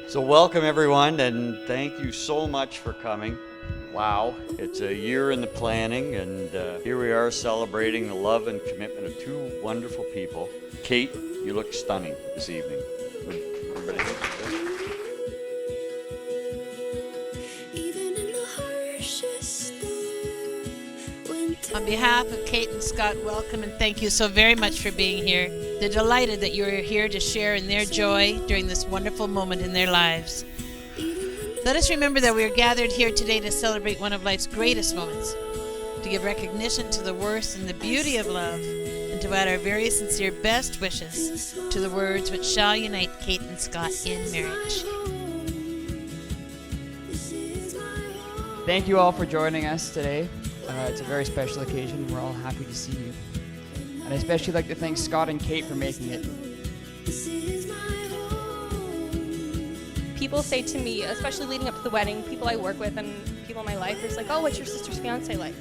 So welcome everyone, and thank you so much for coming. Wow, it's a year in the planning, and here we are celebrating the love and commitment of two wonderful people. Kate, you look stunning this evening. Would everybody look at this? On behalf of Kate and Scott, welcome and thank you so very much for being here. They're delighted that you're here to share in their joy during this wonderful moment in their lives. Let us remember that we are gathered here today to celebrate one of life's greatest moments, to give recognition to the worth and the beauty of love, and to add our very sincere best wishes to the words which shall unite Kate and Scott in marriage. Thank you all for joining us today. It's a very special occasion, and we're all happy to see you. And I especially like to thank Scott and Kate for making it. People say to me, especially leading up to the wedding, people I work with and people in my life, it's like, oh, what's your sister's fiance like?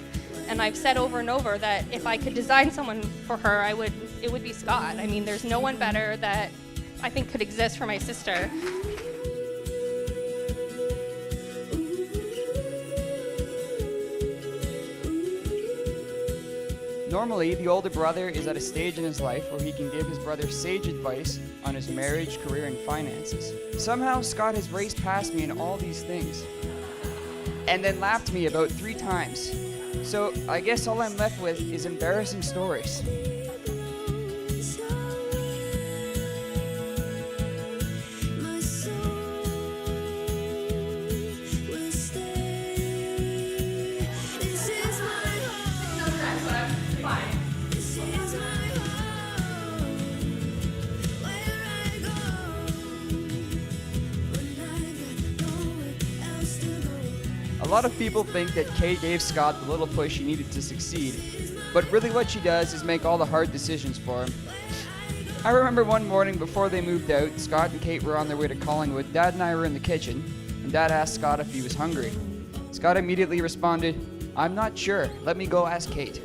And I've said over and over that if I could design someone for her, it would be Scott. I mean, there's no one better that I think could exist for my sister. Normally, the older brother is at a stage in his life where he can give his brother sage advice on his marriage, career, and finances. Somehow, Scott has raced past me in all these things, and then laughed me about 3 times. So I guess all I'm left with is embarrassing stories. A lot of people think that Kate gave Scott the little push he needed to succeed, but really what she does is make all the hard decisions for him. I remember one morning before they moved out, Scott and Kate were on their way to Collingwood. Dad and I were in the kitchen, and Dad asked Scott if he was hungry. Scott immediately responded, "I'm not sure. Let me go ask Kate."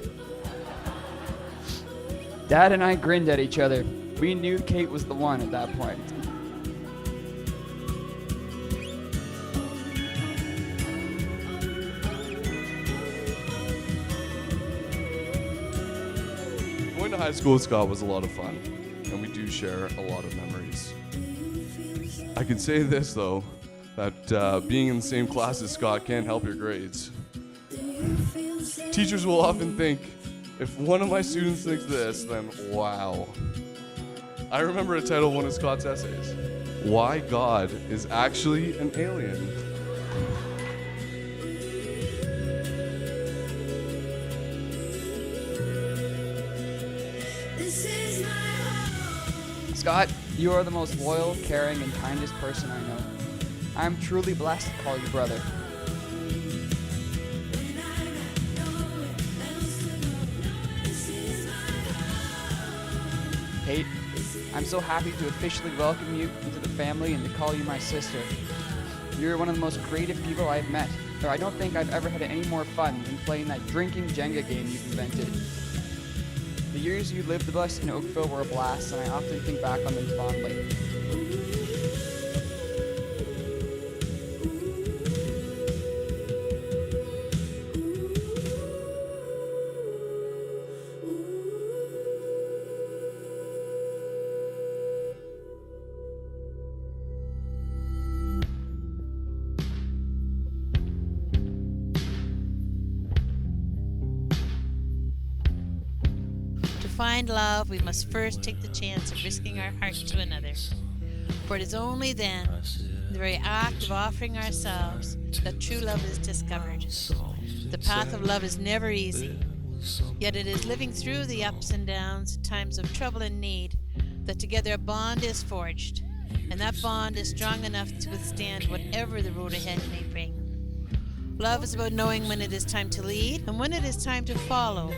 Dad and I grinned at each other. We knew Kate was the one at that point. Going to high school with Scott was a lot of fun, and we do share a lot of memories. I can say this, though, that being in the same class as Scott can't help your grades. Teachers will often think, if one of my students thinks this, then wow. I remember a title of one of Scott's essays, "Why God is Actually an Alien." Scott, you are the most loyal, caring, and kindest person I know. I am truly blessed to call you brother. Kate, I'm so happy to officially welcome you into the family and to call you my sister. You're one of the most creative people I've met, but I don't think I've ever had any more fun than playing that drinking Jenga game you've invented. The years you lived with us in Oakville were a blast, and I often think back on them fondly. To find love, we must first take the chance of risking our heart to another. For it is only then, in the very act of offering ourselves, that true love is discovered. The path of love is never easy, yet it is living through the ups and downs, times of trouble and need, that together a bond is forged, and that bond is strong enough to withstand whatever the road ahead may bring. Love is about knowing when it is time to lead and when it is time to follow.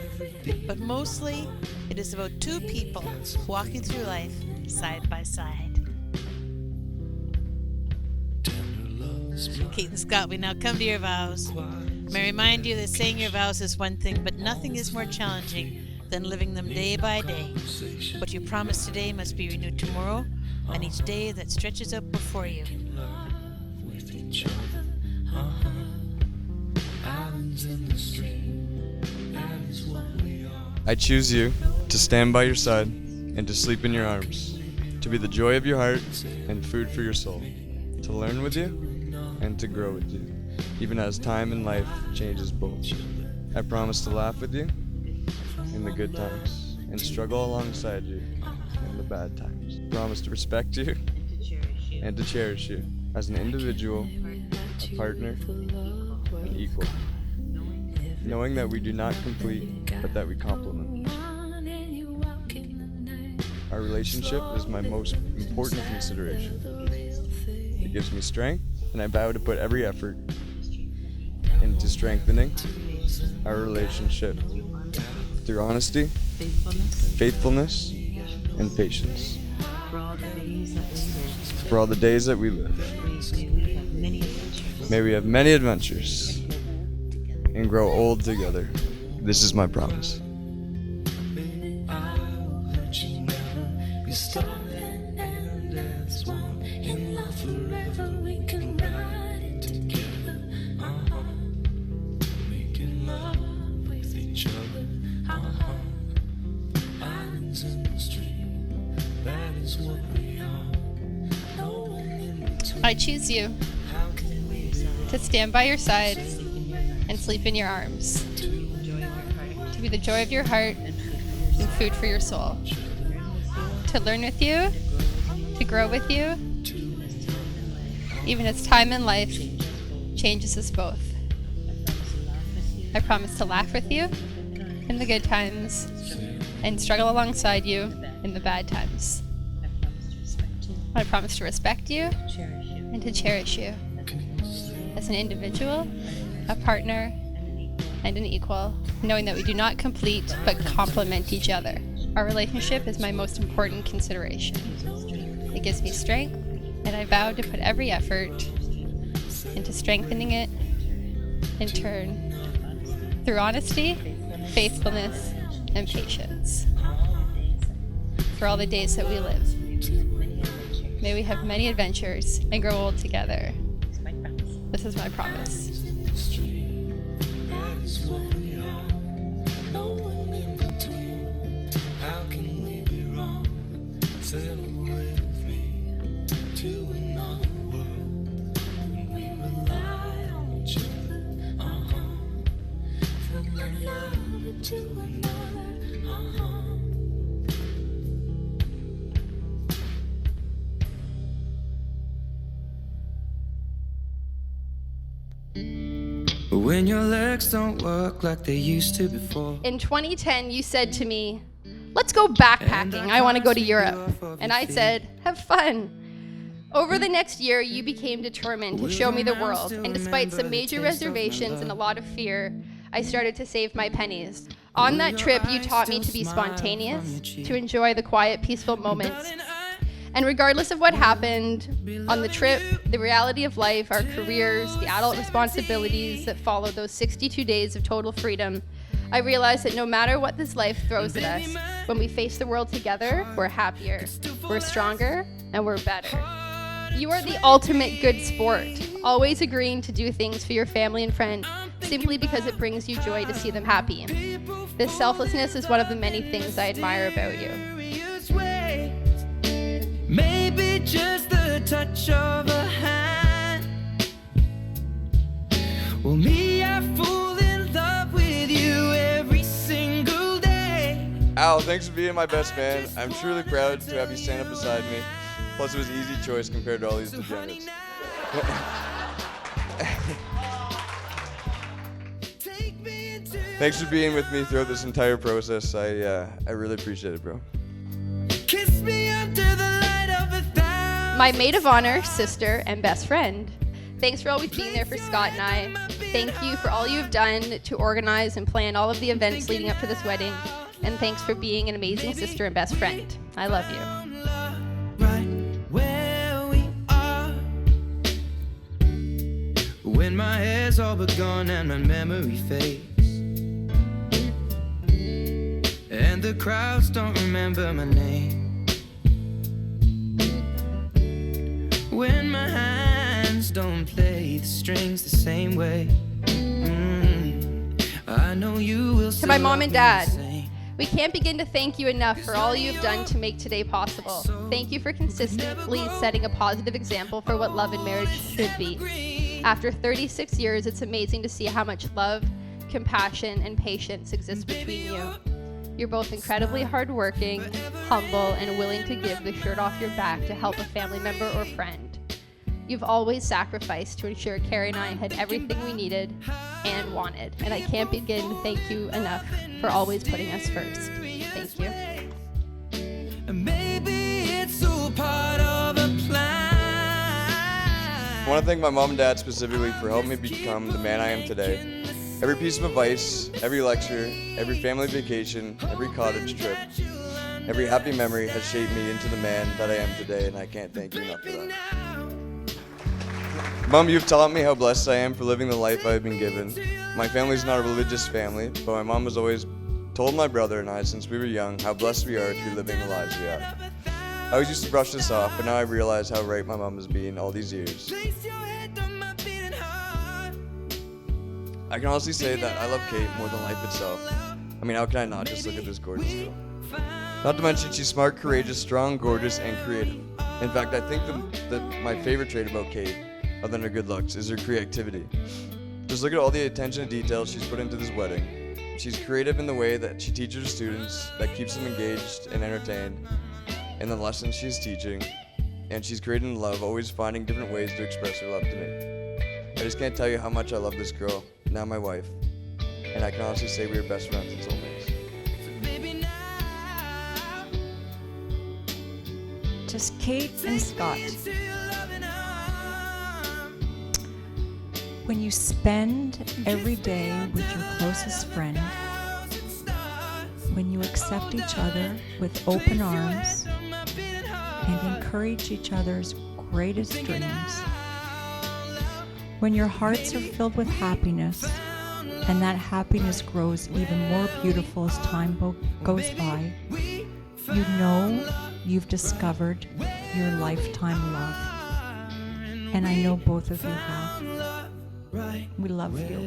But mostly, it is about two people walking through life side by side. Kate and Scott, we now come to your vows. May I remind you that saying your vows is one thing, but nothing is more challenging than living them day by day. What you promise today must be renewed tomorrow, and each day that stretches out before you. I choose you to stand by your side and to sleep in your arms, to be the joy of your heart and food for your soul, to learn with you and to grow with you, even as time and life changes both. I promise to laugh with you in the good times and struggle alongside you in the bad times. I promise to respect you and to cherish you as an individual, a partner, an equal, knowing that we do not complete, but that we complement. Our relationship is my most important consideration. It gives me strength, and I vow to put every effort into strengthening our relationship through honesty, faithfulness, and patience. For all the days that we live, may we have many adventures and grow old together. This is my promise. I choose you to stand by your side and sleep in your arms, to be the joy of your heart and food for your soul, to learn with you, to grow with you, even as time and life changes us both. I promise to laugh with you in the good times and struggle alongside you in the bad times. I promise to respect you and to cherish you as an individual, a partner, and an equal, knowing that we do not complete but complement each other. Our relationship is my most important consideration. It gives me strength, and I vow to put every effort into strengthening it in turn through honesty, faithfulness, and patience. For all the days that we live, may we have many adventures and grow old together. This is my promise. When your legs don't work like they used to before. In 2010, you said to me, "Let's go backpacking. I want to go to Europe." And I said, "Have fun." Over the next year, you became determined to show me the world, and despite some major reservations and a lot of fear, I started to save my pennies. On that trip, you taught me to be spontaneous, to enjoy the quiet, peaceful moments. And regardless of what happened on the trip, the reality of life, our careers, the adult responsibilities that followed those 62 days of total freedom, I realized that no matter what this life throws at us, when we face the world together, we're happier, we're stronger, and we're better. You are the ultimate good sport, always agreeing to do things for your family and friends simply because it brings you joy to see them happy. This selflessness is one of the many things I admire about you. Maybe just the touch of a hand. Well, me, I fall in love with you every single day. Al, thanks for being my best man. I'm truly proud to have you stand up beside me. Plus, it was an easy choice compared to all these degenerates. Thanks for being with me throughout this entire process. I really appreciate it, bro. Kiss me under the light of 1,000. My maid of honor, sister, and best friend. Thanks for always being there for Scott and I. Thank you for all you've done to organize and plan all of the events leading up to this wedding. And thanks for being an amazing sister and best friend. I love you. Right where we are. When my hair's all but gone and my memory fades, and the crowds don't remember my name, when my hands don't play the strings the same way. I know you will. To my mom and dad, we can't begin to thank you enough for all you've done to make today possible. Thank you for consistently setting a positive example for what love and marriage should be. After 36 years, it's amazing to see how much love, compassion, and patience exists between you. You're both incredibly hardworking, humble, and willing to give the shirt off your back to help a family member or friend. You've always sacrificed to ensure Carrie and I had everything we needed and wanted, and I can't begin to thank you enough for always putting us first. Thank you. Maybe it's all part of a plan. I want to thank my mom and dad specifically for helping me become the man I am today. Every piece of advice, every lecture, every family vacation, every cottage trip, every happy memory has shaped me into the man that I am today, and I can't thank you enough for that. Mom, you've taught me how blessed I am for living the life I've been given. My family's not a religious family, but my mom has always told my brother and I since we were young how blessed we are to be living the lives we have. I always used to brush this off, but now I realize how right my mom has been all these years. I can honestly say that I love Kate more than life itself. I mean, how can I not? Just look at this gorgeous girl. Not to mention, she's smart, courageous, strong, gorgeous, and creative. In fact, I think that my favorite trait about Kate, other than her good looks, is her creativity. Just look at all the attention to detail she's put into this wedding. She's creative in the way that she teaches her students, that keeps them engaged and entertained in the lessons she's teaching, and she's creating love, always finding different ways to express her love to me. I just can't tell you how much I love this girl, now my wife, and I can honestly say we are best friends and soulmates. Just Kate and Scott. When you spend every day with your closest friend, when you accept each other with open arms and encourage each other's greatest dreams, when your hearts are filled with happiness and that happiness grows even more beautiful as time goes by, you know you've discovered your lifetime love. And I know both of you have. We love you.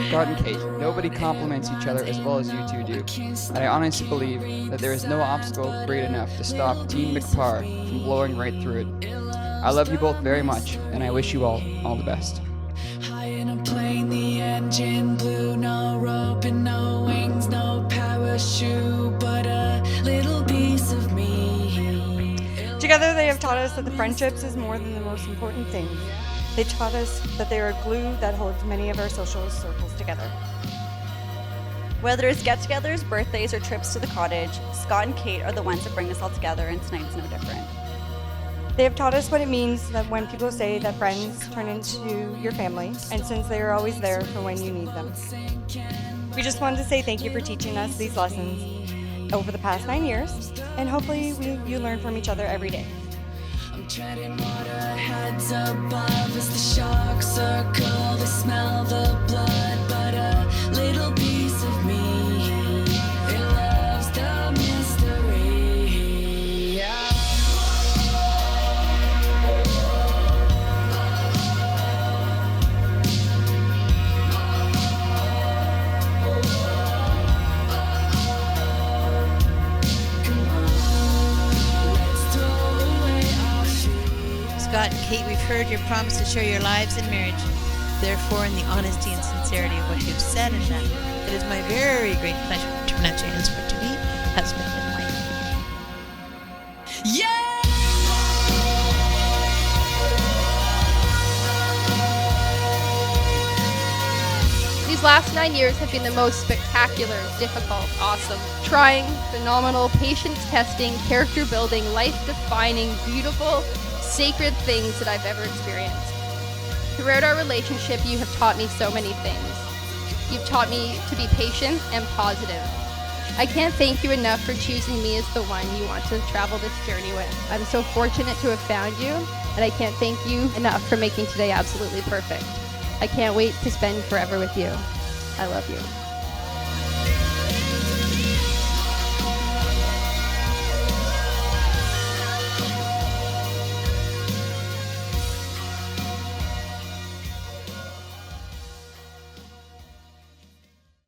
Scott and Kate, nobody compliments each other as well as you two do. And I honestly believe that there is no obstacle great enough to stop Team McParr from blowing right through it. I love you both very much, and I wish you all the best. High in a plane, the engine blew, no rope and no wings, no parachute, but a little piece of me. Together they have taught us that the friendships is more than the most important thing. They taught us that they are glue that holds many of our social circles together. Whether it's get-togethers, birthdays, or trips to the cottage, Scott and Kate are the ones that bring us all together, and tonight's no different. They have taught us what it means that when people say that friends turn into your family, and since they are always there for when you need them. We just wanted to say thank you for teaching us these lessons over the past 9 years, and hopefully you learn from each other every day. I'm treading water, heads above as the sharks circle. They smell the blood, but a little piece of me, it loves the mystery. Yeah. Scott and Kate, we've heard your promise to share your lives in marriage. Therefore, in the honesty and sincerity of what you've said and done, it is my very great pleasure to pronounce you henceforth to be husband and wife. Yeah! These last 9 years have been the most spectacular, difficult, awesome, trying, phenomenal, patience testing, character building, life-defining, beautiful, sacred things that I've ever experienced. Throughout our relationship, you have taught me so many things. You've taught me to be patient and positive. I can't thank you enough for choosing me as the one you want to travel this journey with. I'm so fortunate to have found you, and I can't thank you enough for making today absolutely perfect. I can't wait to spend forever with you. I love you.